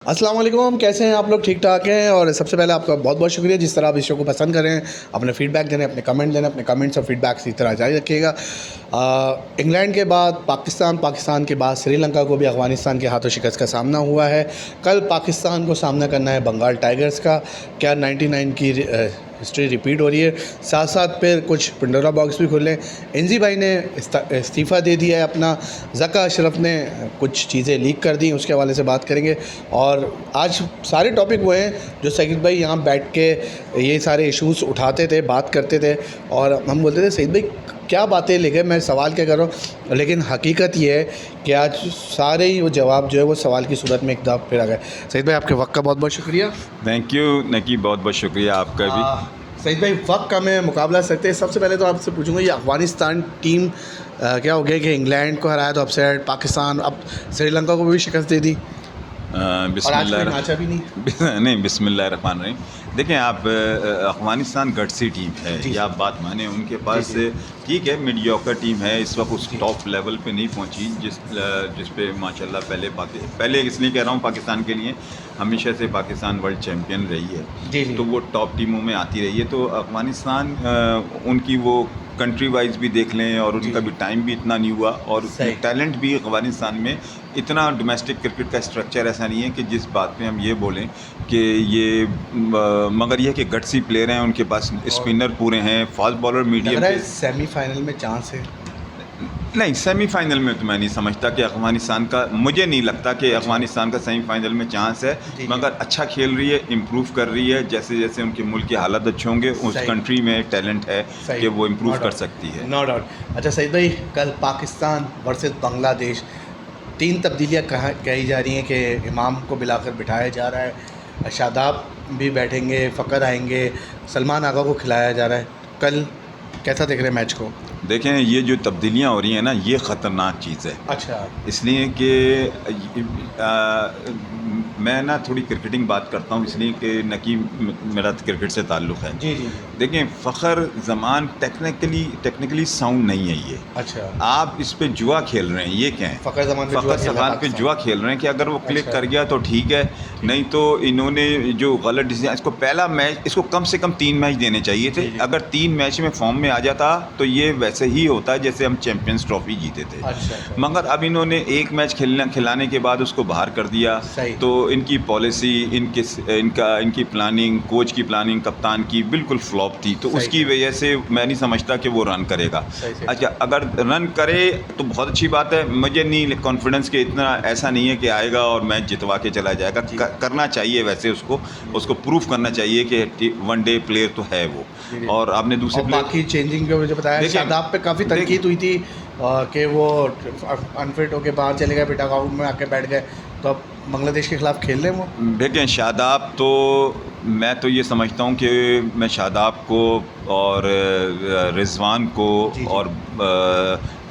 अस्सलाम वालेकुम, कैसे हैं आप लोग? ठीक ठाक हैं। और सबसे पहले आपका बहुत बहुत शुक्रिया जिस तरह आप इस शो को पसंद करें, अपने फ़ीडबैक देने, अपने कमेंट देने, अपने कमेंट्स और फीडबैक इसी तरह जारी रखिएगा। इंग्लैंड के बाद पाकिस्तान के बाद श्रीलंका को भी अफ़गानिस्तान के हाथों शिकस्त का सामना हुआ है। कल पाकिस्तान को सामना करना है बंगाल टाइगर्स का। क्या 99 की हिस्ट्री रिपीट हो रही है? साथ साथ फिर कुछ पंडोरा बॉक्स भी खुले। इंजी भाई ने इस्तीफ़ा दे दिया है अपना। ज़का अशरफ ने कुछ चीज़ें लीक कर दी, उसके हवाले से बात करेंगे। और आज सारे टॉपिक वो हैं जो सईद भाई यहाँ बैठ के ये सारे इश्यूज़ उठाते थे, बात करते थे और हम बोलते थे सईद भाई क्या बातें लिखे, मैं सवाल क्या कर रहा हूँ। लेकिन हकीकत ये है कि आज सारे ही वो जवाब जो है वो सवाल की सूरत में एक दफ़ा फिर आ गए। सईद भाई आपके वक्त का बहुत बहुत शुक्रिया। थैंक यू नकी, बहुत बहुत शुक्रिया आपका भी। सईद भाई वक्त का मैं मुकाबला सकते हैं। सबसे पहले तो आपसे पूछूंगा ये अफ़गानिस्तान टीम क्या हो गया कि इंग्लैंड को हराया तो अपसेट, पाकिस्तान अब श्रीलंका को भी शिकस्त दे दी और आज कोई नाचा भी नहीं। नहीं, बिस्मिल्लाहिर्रहमानिर्रहीम। देखें आप, अफ़गानिस्तान गट्सी टीम है, ये आप बात माने। उनके पास ठीक है मीडियोकर टीम है, इस वक्त उस टॉप लेवल पे नहीं पहुंची जिस पे माशाल्लाह पहले इसलिए कह रहा हूँ पाकिस्तान के लिए हमेशा से पाकिस्तान वर्ल्ड चैम्पियन रही है, तो वो टॉप टीमों में आती रही है। तो अफ़गानिस्तान उनकी वो कंट्री वाइज भी देख लें और उनका भी टाइम भी इतना नहीं हुआ और टैलेंट भी अफ़गानिस्तान में इतना, डोमेस्टिक क्रिकेट का स्ट्रक्चर ऐसा नहीं है कि जिस बात पे हम ये बोलें कि ये मगर यह कि गट्सी प्लेयर हैं, उनके पास स्पिनर पूरे हैं, फास्ट बॉलर मीडियम पे। सेमीफाइनल में चांस है? नहीं, सेमीफाइनल में तो मैं नहीं समझता कि अफ़गानिस्तान का, मुझे नहीं लगता कि अफ़गानिस्तान का सेमीफाइनल में चांस है। मगर अच्छा खेल रही है, इम्प्रूव कर रही है। जैसे जैसे उनके मुल्क के हालात अच्छे होंगे, उस कंट्री में टैलेंट है कि वो इम्प्रूव कर सकती है। No doubt. अच्छा सईद भाई, कल पाकिस्तान वर्सेस बांग्लादेश, 3 तब्दीलियाँ कही जा रही हैं कि इमाम को बुलाकर बिठाया जा रहा है, शादाब भी बैठेंगे, फ़कर आएंगे, सलमान आगा को खिलाया जा रहा है। कल कैसा देख रहे हैं मैच को? देखें, ये जो तब्दीलियाँ हो रही हैं ना, ये ख़तरनाक चीज़ है। अच्छा। इसलिए कि मैं ना थोड़ी क्रिकेटिंग बात करता हूँ, इसलिए कि नकी मेरा क्रिकेट से ताल्लुक़ है। जी। देखें, फ़खर ज़मान टेक्निकली साउंड नहीं है ये। अच्छा। आप इस पे जुआ खेल रहे हैं, ये क्या है? फ़खर ज़मान पे जुआ खेल रहे हैं कि अगर वो क्लिक कर गया तो ठीक है, नहीं तो इन्होंने जो गलत डिसीजन, इसको पहला मैच, इसको कम से कम 3 मैच देने चाहिए थे। अगर 3 मैच में फॉर्म में आ जाता तो ये वैसे ही होता है जैसे हम चैम्पियंस ट्रॉफी जीते थे। अच्छा। मगर अब इन्होंने एक मैच खिलाने के बाद उसको बाहर कर दिया। तो इनकी पॉलिसी, इनकी प्लानिंग, कोच की प्लानिंग, कप्तान की बिल्कुल फ्लॉप थी। तो उसकी वजह से मैं नहीं समझता कि वो रन करेगा। अच्छा, अगर रन करे तो बहुत अच्छी बात है। मुझे नहीं कॉन्फिडेंस कि इतना ऐसा नहीं है कि आएगा और मैच जितवा के चला जाएगा। करना चाहिए वैसे, उसको प्रूव करना चाहिए कि वन डे प्लेयर तो है वो। और आपने दूसरे बाकी चेंजिंग के मुझे बताया, शादाब पे काफ़ी तनकीद हुई थी कि वो अनफिट होके बाहर चले गए, पिटा ग्राउंड में आके बैठ गए, तो अब बांग्लादेश के खिलाफ खेल रहे हैं वो। देखें, शादाब तो मैं तो ये समझता हूँ कि मैं शादाब को और रिजवान को और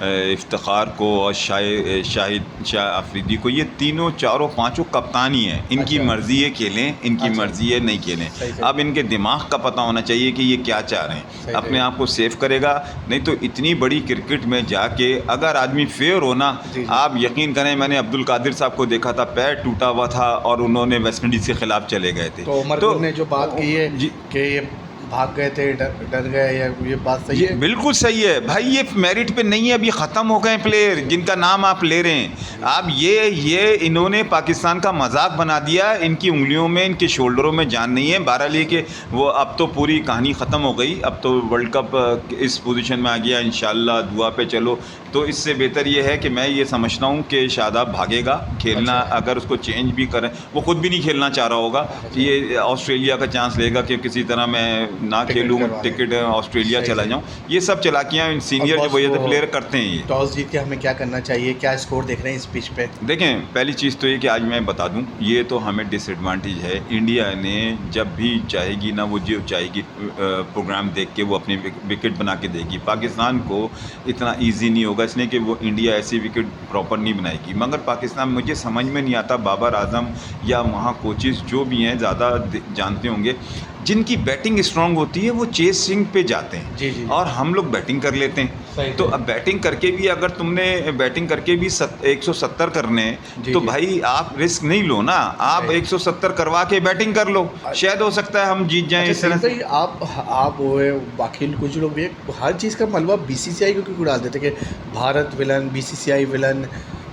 इफ्तिखार को और शाह अफरीदी को, ये तीनों चारों पांचों कप्तान ही हैं। इनकी मर्ज़ी है खेलें, इनकी मर्ज़ी है नहीं खेलें। अब इनके दिमाग का पता होना चाहिए कि ये क्या चाह रहे हैं। अपने आप को सेव करेगा, नहीं तो इतनी बड़ी क्रिकेट में जाके अगर आदमी फेयर हो ना, आप यकीन करें, मैंने अब्दुल कादिर साहब को देखा था, पैर टूटा हुआ था और उन्होंने वेस्ट इंडीज़ के ख़िलाफ़ चले गए थे। तो उमर ने जो बात की है कि ये भाग गए थे, डर गए, या ये बात सही है? बिल्कुल सही है भाई। ये मेरिट पे नहीं है, अभी ख़त्म हो गए प्लेयर जिनका नाम आप ले रहे हैं। आप ये इन्होंने पाकिस्तान का मजाक बना दिया। इनकी उंगलियों में, इनके शोल्डरों में जान नहीं है। बहरहाल कि वो अब तो पूरी कहानी ख़त्म हो गई। अब तो वर्ल्ड कप इस पोजीशन में आ गया, इंशाल्लाह दुआ पे चलो। तो इससे बेहतर ये है कि मैं ये समझता हूँ कि शादाब भागेगा खेलना। अगर उसको चेंज भी करें, वो ख़ुद भी नहीं खेलना चाह रहा होगा। ये ऑस्ट्रेलिया का चांस लेगा कि किसी तरह मैं ना खेलूँ, टिकट ऑस्ट्रेलिया चला जाऊँ। ये सब चलाकियाँ सीनियर जो वजह से प्लेयर करते हैं। ये टॉस जीत के हमें क्या करना चाहिए, क्या स्कोर देख रहे हैं इस पिच पे? देखें, पहली चीज़ तो ये कि आज मैं बता दूं, ये तो हमें डिसएडवांटेज है। इंडिया ने जब भी चाहेगी ना, वो जो चाहेगी प्रोग्राम देख के वो अपनी विकेट बना के देगी। पाकिस्तान को इतना ईजी नहीं होगा, इसलिए कि वो इंडिया ऐसी विकेट प्रॉपर नहीं बनाएगी। मगर पाकिस्तान, मुझे समझ में नहीं आता, बाबर आजम या वहाँ कोचेज़ जो भी हैं ज़्यादा जानते होंगे, जिनकी बैटिंग स्ट्रांग होती है वो चेसिंग पे जाते हैं। जी। और हम लोग बैटिंग कर लेते हैं। सही तो है। अब बैटिंग करके भी अगर तुमने बैटिंग करके भी 170 करने जी, तो जी। भाई आप रिस्क नहीं लो ना, आप सही। 170 करवा के बैटिंग कर लो, शायद हो सकता है हम जीत जाएं अच्छा इस तरह सही से। भाई, आप वो है, बाकी कुछ लोग भी हर चीज़ का मलबा बीसीसीआई को क्यों डाल देते कि भारत विलन, बीसीसीआई विलन।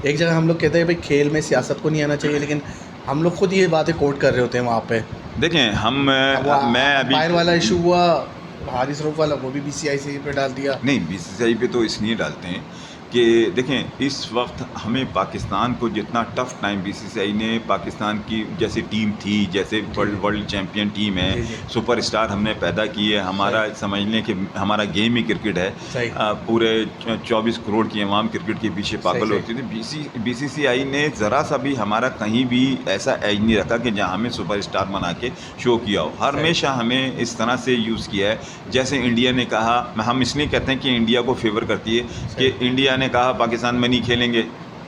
एक जगह हम लोग कहते हैं भाई खेल में सियासत को नहीं आना चाहिए, लेकिन हम लोग खुद ये बातें कोट कर रहे होते हैं वहाँ पे। देखें हम अब वो मैं अभी अंपायर वाला इशू हुआ, हारिस रऊफ वाला, वो भी बीसीसीआई से पे डाल दिया। नहीं, बीसीसीआई पे तो इसलिए डालते हैं कि देखें इस वक्त हमें पाकिस्तान को जितना टफ टाइम बीसीसीआई ने पाकिस्तान की जैसे टीम थी, जैसे वर्ल्ड चैंपियन टीम है, जी, जी। सुपरस्टार हमने पैदा की है, हमारा समझ लें कि हमारा गेम ही क्रिकेट है। सही। पूरे 24 करोड़ की आवाम क्रिकेट के पीछे पागल सही, होती थी। बीसीसीआई ने ज़रा सा भी हमारा कहीं भी ऐसा एज नहीं रखा कि जहाँ हमें सुपरस्टार बना के शो किया हो। हमेशा हमें इस तरह से यूज़ किया है, जैसे इंडिया ने कहा, हम इसलिए कहते हैं कि इंडिया को फेवर करती है कि इंडिया ने कहा पाकिस्तान में नहीं खेलेंगे,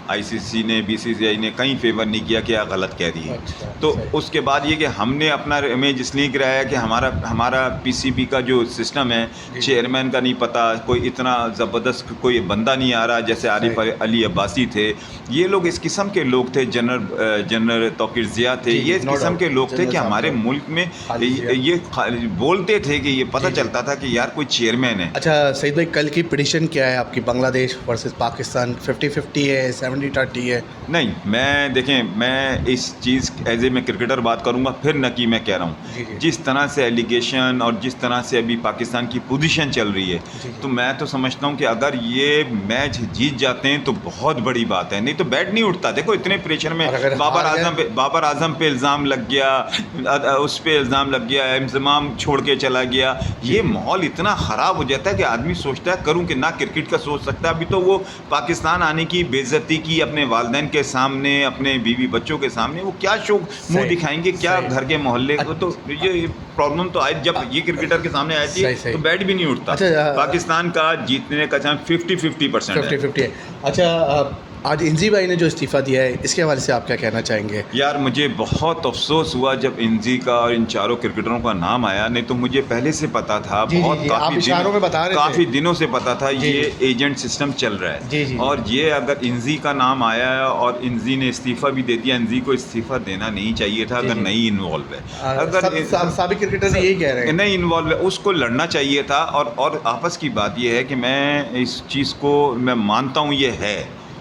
आईसीसी ने, बीसीसीआई ने कहीं फेवर नहीं किया कि आप गलत कह रही है। अच्छा, तो सही। उसके बाद ये कि हमने अपना इमेज इसलिए गिराया कि हमारा पीसीबी का जो सिस्टम है, जी। चेयरमैन का नहीं पता, कोई इतना ज़बरदस्त कोई बंदा नहीं आ रहा जैसे आरिफ सही। अली अब्बासी थे। ये लोग इस किस्म के लोग थे, जनरल तौकीर ज़िया थे, जी, ये इस no किस्म doubt। के लोग थे जनरल कि साहब हमारे थे। मुल्क में खालिद ज़िया। ये बोलते थे कि ये पता जी, जी। चलता था कि यार कोई चेयरमैन है। अच्छा सईद भाई, कल की प्रेडिक्शन क्या है आपकी? बांग्लादेश वर्सेस पाकिस्तान 50-50 है, 70-30 है? नहीं, मैं देखें, मैं इस चीज़ एज ए मैं क्रिकेटर बात करूंगा, फिर न कि मैं कह रहा जी, हूँ जी। जिस तरह से एलिगेशन और जिस तरह से अभी पाकिस्तान की पोजीशन चल रही है, जी, जी। तो मैं तो समझता हूँ कि अगर ये मैच जीत जाते हैं तो बहुत बड़ी बात है, नहीं तो बैट नहीं उठता। देखो इतने प्रेशर में और अगर बाबर आजम पे इल्ज़ाम लग गया, उस पे इल्ज़ाम लग गया, इंतज़ाम छोड़ के चला गया, ये माहौल इतना ख़राब हो जाता है कि आदमी सोचता है करूँ कि ना क्रिकेट का सोच सकता है। अभी तो वो पाकिस्तान आने की बेइज्जती की अपने वालिदैन के सामने, अपने बीवी बच्चों के सामने, वो क्या शो मुंह सही, दिखाएंगे, क्या सही। घर के मोहल्ले को। तो ये प्रॉब्लम तो आई जब ये क्रिकेटर के सामने आई थी, सही, सही। तो बैट भी नहीं उठता। अच्छा, पाकिस्तान का जीतने का चांस 50-50% है। 50-50 है। अच्छा, आज इंजी भाई ने जो इस्तीफ़ा दिया है, इसके हवाले से आप क्या कहना चाहेंगे? यार मुझे बहुत अफसोस हुआ जब इंजी का और इन चारों क्रिकेटरों का नाम आया, नहीं तो मुझे पहले से पता था। जी, बहुत जी, जी, आप इशारों में बता रहे थे। काफ़ी दिनों से पता था जी, ये एजेंट सिस्टम चल रहा है। जी, जी। और ये अगर इंजी का नाम आया है और इंजी ने इस्तीफ़ा भी दे दिया, इंजी को इस्तीफ़ा देना नहीं चाहिए था जी, अगर जी। नहीं इन्वॉल्व है। अगर साबिक क्रिकेटर यही कह रहे हैं। नहीं इन्वॉल्व है, उसको लड़ना चाहिए था। और आपस की बात यह है कि मैं इस चीज़ को मैं मानता हूँ ये है।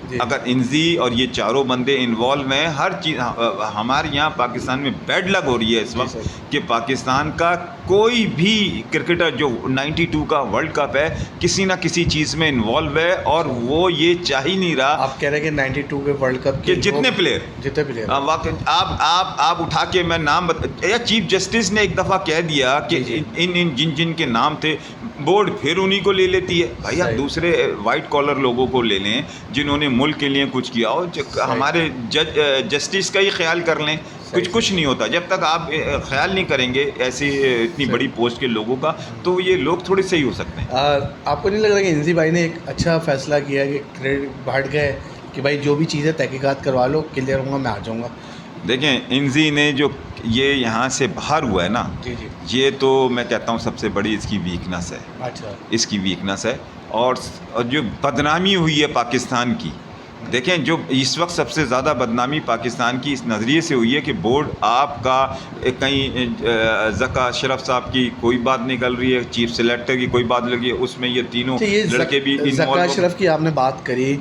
जी। अगर इंजी और ये चारों बंदे इन्वॉल्व हैं, हर चीज़ हमारे यहाँ पाकिस्तान में बैड लग हो रही है इस जी, वक्त सर। कि पाकिस्तान का कोई भी क्रिकेटर जो 92 का वर्ल्ड कप है किसी ना किसी चीज़ में इन्वॉल्व है, और वो ये चाह ही नहीं रहा आप कह रहे हैं कि 92 के वर्ल्ड कप कि जितने प्लेयर आप उठा के मैं नाम या चीफ जस्टिस ने एक दफ़ा कह दिया कि जी, जी। इन जिन के नाम थे, बोर्ड फिर उन्हीं को ले लेती है। भाई आप सही। दूसरे वाइट कॉलर लोगों को ले लें जिन्होंने मुल्क के लिए कुछ किया हो। हमारे जस्टिस का ही ख्याल कर लें। कुछ नहीं होता जब तक आप ख्याल नहीं करेंगे ऐसी इतनी बड़ी पोस्ट के लोगों का, तो ये लोग थोड़े सही हो सकते हैं। आपको नहीं लग रहा कि इंजी भाई ने एक अच्छा फैसला किया कि क्रेडिट बांट गए कि भाई जो भी चीज़ें तहकीकात करवा लो, क्लियर होगा, मैं आ जाऊँगा? देखें इंजी ने जो ये यहाँ से बाहर हुआ है ना, जी, जी। ये तो मैं कहता हूँ सबसे बड़ी इसकी वीकनेस है। अच्छा। इसकी वीकनेस है। और जो बदनामी हुई है पाकिस्तान की, देखें जो इस वक्त सबसे ज़्यादा बदनामी पाकिस्तान की इस नज़रिए से हुई है कि बोर्ड आपका कहीं ज़का अशरफ साहब की कोई बात निकल रही है, चीफ सेलेक्टर की कोई बात लगी है, उसमें ये तीनों लड़के भी ज़का अशरफ की आपने बात करी।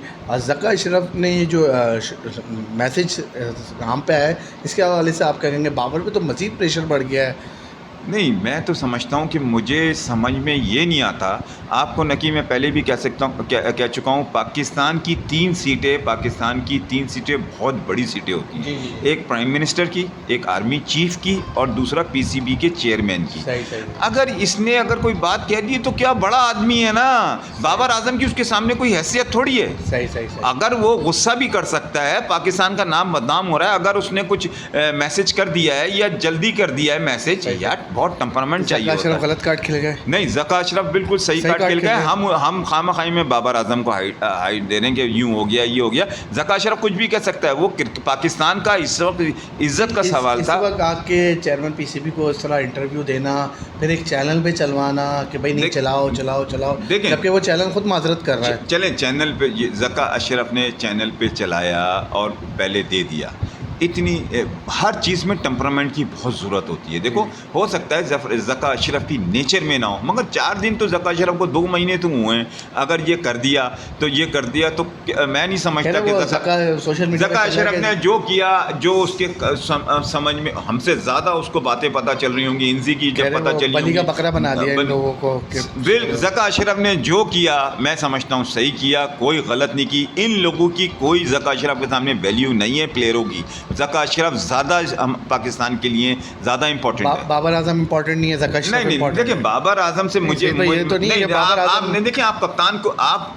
ज़का अशरफ ने ये जो मैसेज हम पे आया है, इसके हवाले से आप कहेंगे बाबर पे तो मज़ीद प्रेशर बढ़ गया है? नहीं, मैं तो समझता हूँ कि मुझे समझ में ये नहीं आता। आपको न कि मैं पहले भी कह चुका हूँ, पाकिस्तान की 3 सीटें बहुत बड़ी सीटें होती जी, हैं। जी। एक प्राइम मिनिस्टर की, एक आर्मी चीफ की, और दूसरा पीसीबी के चेयरमैन की। सही। अगर कोई बात कह दी तो क्या बड़ा आदमी है ना, बाबर आजम की उसके सामने कोई हैसियत थोड़ी है। सही। अगर वो गुस्सा भी कर सकता है, पाकिस्तान का नाम बदनाम हो रहा है, अगर उसने कुछ मैसेज कर दिया है या जल्दी कर दिया है मैसेज, यार बहुत टेम्परामेंट चाहिए अशरफ होता है। गलत कार्ड खेल गए। नहीं, ज़का अशरफ बिल्कुल सही सही कार्ड कार्ड खेल गए। खेल गए। हम खामखाई में बाबर आजम को हाइट दे रहे हैं कि यूँ हो गया, ये हो गया। ज़का अशरफ कुछ भी कह सकता है, वो पाकिस्तान का इस वक्त इज्जत का सवाल इस था। वक्त आके चेयरमैन पीसीबी को इस तरह इंटरव्यू देना, फिर एक चैनल पे चलवाना कि भाई नहीं चलाओ चलाओ चलाओ, देखें, जबकि वो चैनल खुद माजरत कर रहा है। चलें चैनल पे, ये ज़का अशरफ ने चैनल पे चलाया और पहले दे दिया। इतनी हर चीज़ में टेम्परामेंट की बहुत ज़रूरत होती है। देखो, हो सकता है ज़का अशरफ की नेचर में ना हो, मगर 4 दिन तो ज़का अशरफ को 2 महीने तो हुए हैं। अगर ये कर दिया तो ये कर दिया, तो मैं नहीं समझता कि सोशल मीडिया ज़का अशरफ ने जो किया, जो उसके समझ में, हमसे ज़्यादा उसको बातें पता चल रही होंगी, इंजी की जब पता चली बलि का बकरा बना दिया इन लोगों को। ज़का अशरफ ने जो किया, मैं समझता हूँ सही किया, कोई गलत नहीं की। इन लोगों की कोई ज़का अशरफ के सामने वैल्यू नहीं है प्लेयरों की। ज़का अशरफ ज़्यादा पाकिस्तान के लिए ज़्यादा इंपॉर्टेंट है। बाबर आजम इंपॉर्टेंट नहीं है, ज़का अशरफ नहीं, देखिए, बाबर आजम से मुझे ये तो नहीं है बाबर आजम। नहीं, देखिए, आप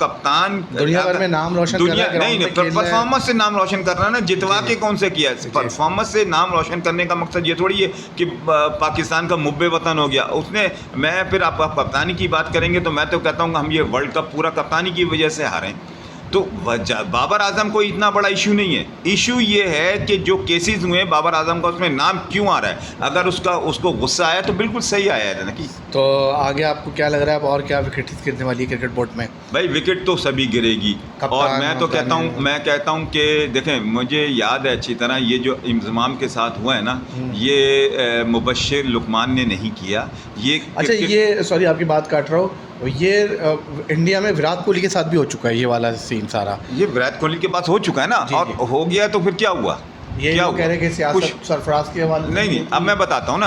कप्तान दुनिया भर में नाम रोशन कर रहा है, नहीं, परफॉर्मेंस से नाम रोशन कर रहा है ना, जितवा के कौन से किया। परफॉर्मेंस से नाम रोशन करने का मकसद ये थोड़ी है कि पाकिस्तान का मुब्बे वतन हो गया उसने। मैं फिर आप कप्तानी की बात करेंगे तो मैं तो कहता हूँ हम ये वर्ल्ड कप पूरा कप्तानी की वजह से हारे। तो बाबर आजम को इतना बड़ा इशू नहीं है। इशू ये है कि जो केसेस हुए हैं बाबर आजम का, उसमें नाम क्यों आ रहा है। अगर उसको गुस्सा आया तो बिल्कुल सही आया है ना कि। तो आगे आपको क्या लग रहा है, और क्या विकेट गिरने वाली है क्रिकेट बोर्ड में? भाई विकेट तो सभी गिरेगी। और मैं तो कहता हूँ कि देखें, मुझे याद है अच्छी तरह, ये जो इंतज़ाम के साथ हुआ है ना, ये मुबश्शिर लुकमान ने नहीं किया ये। अच्छा, ये सॉरी आपकी बात काट रहा हूँ, ये इंडिया में विराट कोहली के साथ भी हो चुका है ये वाला सीन सारा। ये विराट कोहली के पास हो चुका है ना, और हो गया तो फिर क्या हुआ? ये क्या कह रहे हैं कि सियासत सरफराज के हवाले? नहीं, अब मैं बताता हूँ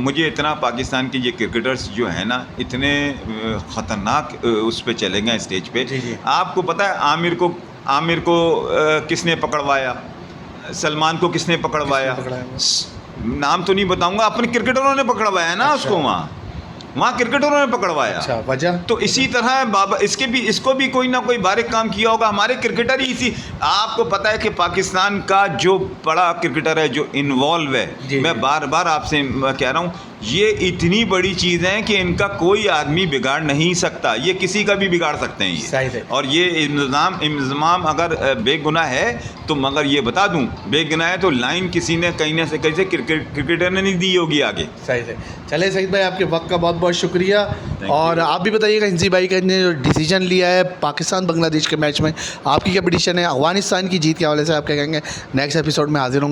मुझे इतना पाकिस्तान के ये क्रिकेटर्स जो है ना, इतने ख़तरनाक उस पे चले गए स्टेज पे। आपको पता है आमिर को किसने पकड़वाया, सलमान को किसने पकड़वाया? नाम तो नहीं बताऊंगा, अपने क्रिकेटरों ने पकड़वाया ना उसको। वहाँ क्रिकेटरों ने पकड़वाया। अच्छा, वजह? तो इसी तरह बाबा इसको भी कोई ना कोई बारीक काम किया होगा। हमारे क्रिकेटर ही इसी, आपको पता है कि पाकिस्तान का जो बड़ा क्रिकेटर है जो इन्वॉल्व है, मैं बार बार आपसे कह रहा हूँ, ये इतनी बड़ी चीज़ है कि इनका कोई आदमी बिगाड़ नहीं सकता। ये किसी का भी बिगाड़ सकते हैं ये। और ये इंतज़ाम अगर बेगुनाह है तो, मगर ये बता दूं, बेगुनाह है तो लाइन किसी ने कहीं से क्रिकेटर ने नहीं दी होगी आगे। सही से। चले सईद भाई, आपके वक्त का बहुत बहुत शुक्रिया। और आप भी बताइएगा, इंजी भाई का ने जो डिसीजन लिया है पाकिस्तान बांग्लादेश के मैच में, आपकी क्या पिटिशन है? अफगानिस्तान की जीत के हवाले से आप क्या कहेंगे? नेक्स्ट एपिसोड में हाजिर होंगे।